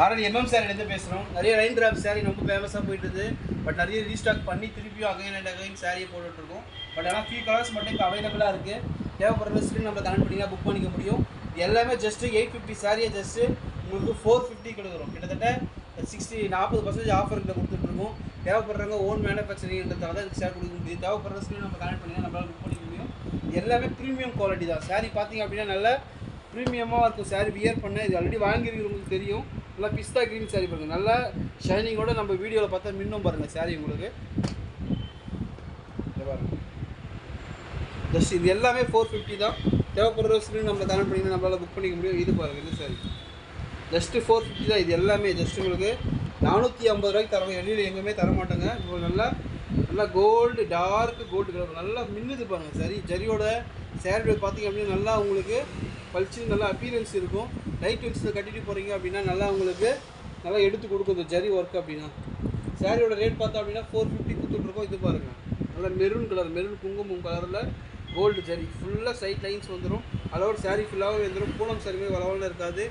RL MM சாரிலேருந்து பேசுகிறோம். நிறைய line drop sari ரொம்ப ஃபேமஸாக போயிட்டுது. பட் நிறைய ரீஸ்டாக் பண்ணி திருப்பியும் அகைன் அண்ட் அகைன் சாரியை போட்டுட்ருக்கோம். பட் ஆனால் ஃபியூ கலர்ஸ் மட்டும் இப்போ அவைலபிளாக இருக்குது. தேவைப்படுற ஸ்க்ரீன் நம்ம கனெக்ட் பண்ணிங்கன்னா புக் பண்ணிக்க முடியும். எல்லாமே ஜஸ்ட்டு 850 சாரியை ஜஸ்ட்டு உங்களுக்கு 450 கொடுக்குறோம். கிட்டத்தட்ட 40% ஆஃபர்கிட்ட கொடுத்துட்ருக்கோம். தேவைப்படுறவங்க ஓன் மேனுஃபேக்சரிங்கிறதால தான் இந்த சாரி கொடுக்க முடியும். தேவைப்படுற ஸ்க்ரீன் நம்ம கனெக்ட் பண்ணிங்கன்னா நம்மளால் புக் பண்ணிக்க முடியும். எல்லாமே ப்ரீமியம் குவாலிட்டி தான். சாரி பார்த்திங்க அப்படின்னா நல்ல ப்ரீமியமாக இருக்கும். சாரி வியர் பண்ண இது ஆல்ரெடி வாங்கியிருக்கிறவங்களுக்கு தெரியும். நல்லா பிஸ்தா க்ரீன் சாரி பாருங்கள், நல்லா ஷைனிங்கோட நம்ம வீடியோவில் பார்த்தா மின்னும் பாருங்கள் சாரி உங்களுக்கு. பாருங்கள் ஜஸ்ட் இது எல்லாமே 450 தான். தேவைப்படுற ஸ்க்ரீன் நம்ம கனெக்ட் பண்ணிங்கன்னா நம்மளால் புக் பண்ணிக்க முடியும். இது பாருங்கள் இது சாரி ஜஸ்ட்டு 450 தான். இது எல்லாமே ஜஸ்ட் உங்களுக்கு 450 ரூபாய்க்கு தரணும். வெளியில் எங்கேயுமே தரமாட்டேங்க. இப்போ நல்லா கோல்டு டார்க் கோல்டு கலர் நல்லா மின்னுது பாருங்கள். சரி ஜரியோட சேரீ பார்த்திங்க அப்படின்னா நல்லா உங்களுக்கு பளிச்சுன்னு நல்லா அப்பீரன்ஸ் இருக்கும். லைட் வெயிட்ஸில் கட்டிட்டு போகிறீங்க அப்படின்னா நல்லா உங்களுக்கு நல்லா எடுத்து கொடுக்குது ஜரி ஒர்க் அப்படின்னா. சாரியோட ரேட் பார்த்தோம் அப்படின்னா 450 கொடுத்துட்ருக்கோம். இது பாருங்கள் நல்லா மெரூன் கலர், மெரூன் குங்குமம் கலரில் கோல்டு ஜரி ஃபுல்லாக சைட் லைன்ஸ் வந்துடும். அதோட சாரீ ஃபுல்லாகவே வந்துடும். பூனம் சாரியுமே வளவலாம் இருக்காது,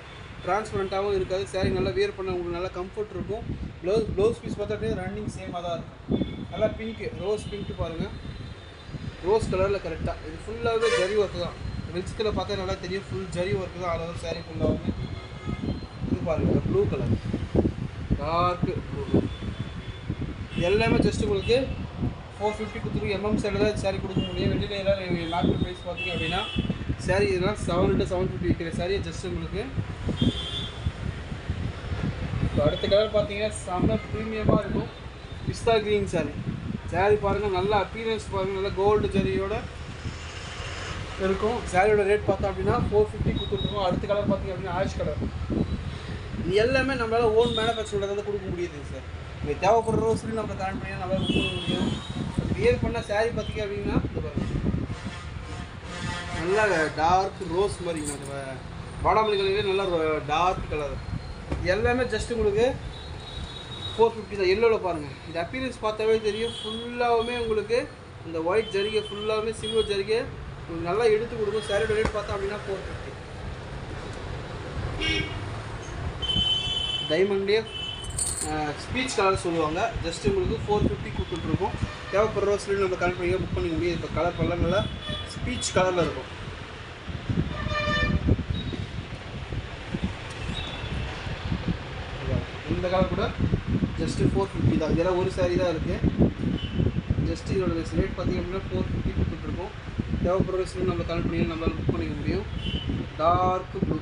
டிரான்ஸ்பரண்ட்டாகவும் இருக்காது. சாரீ நல்லா வியர் பண்ண உங்களுக்கு நல்லா கம்ஃபர்ட் இருக்கும். ப்ளவுஸ் பீஸ் பார்த்தா அப்படின்னா ரன்னிங் சேமாக தான் இருக்கும். நல்லா பிங்க்கு ரோஸ் பிங்க்கு பாருங்கள், ரோஸ் கலரில் கரெக்டாக. இது ஃபுல்லாகவே ஜரி ஒர்க்கு தான். வெளிச்சத்தில் பார்த்தா நல்லா தெரியும். ஃபுல் ஜரி ஒர்க்கு தான் ஆல் ஓவர் சாரீ ஃபுல்லாகவே. இது பாருங்கள் ப்ளூ கலர், டார்க்கு ப்ளூ. எல்லாமே ஜஸ்ட் உங்களுக்கு 450 கொடுத்துருக்கு. எம்எம் சைடில் தான் சாரீ கொடுக்க முடியும். வெளியில் எல்லாம் மார்க்கெட் ப்ரைஸ் பார்த்திங்க அப்படின்னா சாரீ இதெல்லாம் 750 விற்கிற சாரியை ஜஸ்ட் உங்களுக்கு. இப்போ அடுத்த கலர் பார்த்தீங்கன்னா செம்ம ப்ரீமியமாக இருக்கும். பிஸ்தா க்ரீன் சாரீ பாருங்கள், நல்லா அப்பீரன்ஸ் பாருங்கள், நல்லா கோல்டு ஜரியோட இருக்கும். சாரியோட ரேட் பார்த்தோம் அப்படின்னா 450 கொடுத்துருக்கோம். அடுத்த கலர் பார்த்திங்க அப்படின்னா ஆஷ் கலர். இது எல்லாமே நம்மளால் ஓன் மேனுஃபேக்சரோட தான் கொடுக்க முடியுது சார். இப்போ தேவைப்படுற ரோஸ்லையும் நம்ம கனெக்ட் பண்ணி நம்மளால் புக் பண்ண முடியும். வியர் பண்ண சாரீ பார்த்திங்க அப்படின்னா இந்த பாருங்கள் நல்லா டார்க் ரோஸ் மாதிரி நம்ம வாடாமல்லி கலர்லேயே நல்லா டார்க் கலர். எல்லாமே ஜஸ்ட் உங்களுக்கு 450 தான். எல்லோவில் பாருங்கள், இது அப்பீரன்ஸ் பார்த்தாவே தெரியும். ஃபுல்லாகவுமே உங்களுக்கு இந்த ஒயிட் ஜரிகை ஃபுல்லாகவுமே சில்வர் ஜரிகை உங்களுக்கு நல்லா எடுத்து கொடுக்கும். சாரியோட ரேட் பார்த்தா அப்படின்னா 450. டைமண்ட்லேயே ஸ்பீச் கலர் சொல்லுவாங்க. ஜஸ்ட் உங்களுக்கு 450 கொடுத்துட்ருக்கோம். தேவைப்படுற ரோஸ்லையும் நம்ம கனெக்ட் பண்ணி புக் பண்ணிக்க முடியும். இப்போ கலர் பண்ணலாம் நல்லா ஸ்பீச் கலரில் இருக்கும். இந்த கலர் கூட ஜஸ்ட்டு 450 தான். இதெல்லாம் ஒரு சாரீ தான் இருக்குது. ஜஸ்ட் இதோட ரேட் பார்த்திங்க அப்படின்னா 450 கொடுத்துட்ருக்கோம். தேவைப்படுற ரோஸ்லையும் நம்ம கனெக்ட் பண்ணி நம்மளால் புக் பண்ணிக்க முடியும். டார்க் ப்ளூ,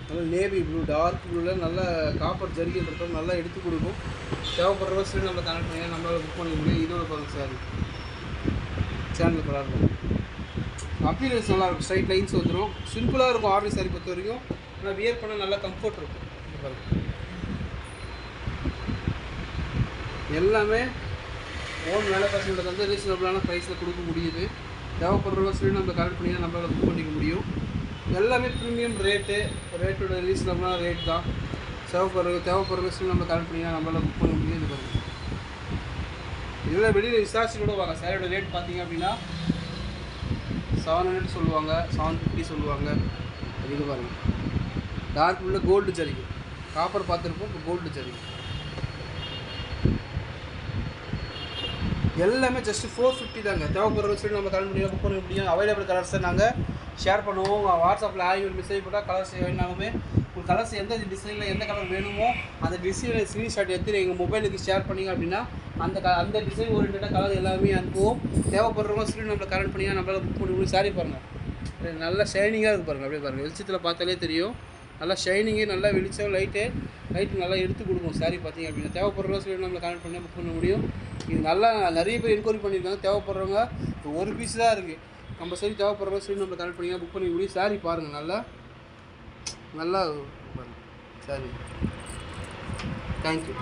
நல்லா நேவி ப்ளூ, டார்க் ப்ளூவில் நல்ல காப்பர் ஜரிகைன்றத நல்லா எடுத்து கொடுக்கும். தேவைப்படுற ரோஸ்லையும் நம்ம கனெக்ட் பண்ணி நம்மளால் புக் பண்ணிக்க முடியும். இதோட பாருங்கள் சாரி சேனல் கலர் இருக்கும். அப்பீரன்ஸ் நல்லாயிருக்கும். ஸ்ட்ரைட் லைன்ஸ் வந்துடும். சிம்பிளாக இருக்கும். ஆர்டர் சாரி பொறுத்த வரைக்கும் ஆனால் வியர் பண்ண நல்லா கம்ஃபர்ட் இருக்கும். எல்லாமே ஓன் மேனுஃபேக்சரிங் வந்து ரீசனபிளான ப்ரைஸில் கொடுக்க முடியுது. தேவைப்படுற ரோஸ்லையும் நம்ம கனெக்ட் பண்ணி நம்மளால் புக் பண்ணிக்க முடியும். எல்லாமே ப்ரீமியம் ரேட்டோட ரீசனபிளான ரேட் தான். தேவைப்படுற ரோஸ்லையும் நம்ம கனெக்ட் பண்ணி நம்மளால் புக் பண்ண முடியும். இது பாருங்கள், இதில் வெளியில் விசாரிச்சு கூட வாங்க. சாரியோட ரேட் பார்த்திங்க அப்படின்னா 700 சொல்லுவாங்க, 750 சொல்லுவாங்க. இது பாருங்கள் டார்க் உள்ள கோல்டு ஜரிகை, காப்பர் பார்த்துருப்போம், இப்போ கோல்டு ஜரிகை. எல்லாமே ஜஸ்ட்டு 450 தாங்க. தேவைப்படுற சொல்லி நம்ம கலர் முடியும், புக் பண்ண முடியும். அவைலபிள் கலர்ஸை நாங்கள் ஷேர் பண்ணுவோம். வாட்ஸ்அப்பில் ஆகி மெசேஜ் போட்டால் கலர்ஸ் வேணாலுமே உங்களுக்கு கலர்ஸ் எந்த டிசைனில் எந்த கலர் வேணுமோ அந்த டிசைனை ஸ்க்ரீன்ஷாட் எடுத்து எங்கள் மொபைலுக்கு ஷேர் பண்ணிங்க அப்படின்னா அந்த டிசைன் ஓரியன்டாக கலர் எல்லாமே அனுப்புவோம். தேவைப்படுறவங்க ஸ்க்ரீன் நம்மளை கலர் பண்ணிங்கன்னா நம்மளால் புக் பண்ணி முடியும். சாரி பாருங்கள், நல்லா ஷைனிங்காக இருக்குது பாருங்கள். அப்படியே பாருங்கள், வெளிச்சத்தில் பார்த்தாலே தெரியும். நல்லா ஷைனிங்கு, நல்லா வெளிச்சம், லைட்டு நல்லா எடுத்து கொடுக்கும். சாரி பார்த்திங்க அப்படின்னா தேவைப்படுற சொல்லி நம்மளை கனெக்ட் பண்ணி புக் பண்ண முடியும். இது நல்லா நிறைய பேர் என்கொயரி பண்ணியிருக்காங்க. தேவைப்படுறவங்க ஒரு பீஸ் தான் இருக்குது. கம்பல்சரி தேவைப்படுறவங்க சொல்லி நம்மளை கனெக்ட் பண்ணிங்கன்னா புக் பண்ணி முடியும். சாரி பாருங்கள், நல்லா பாருங்கள் சாரி. தேங்க்யூ.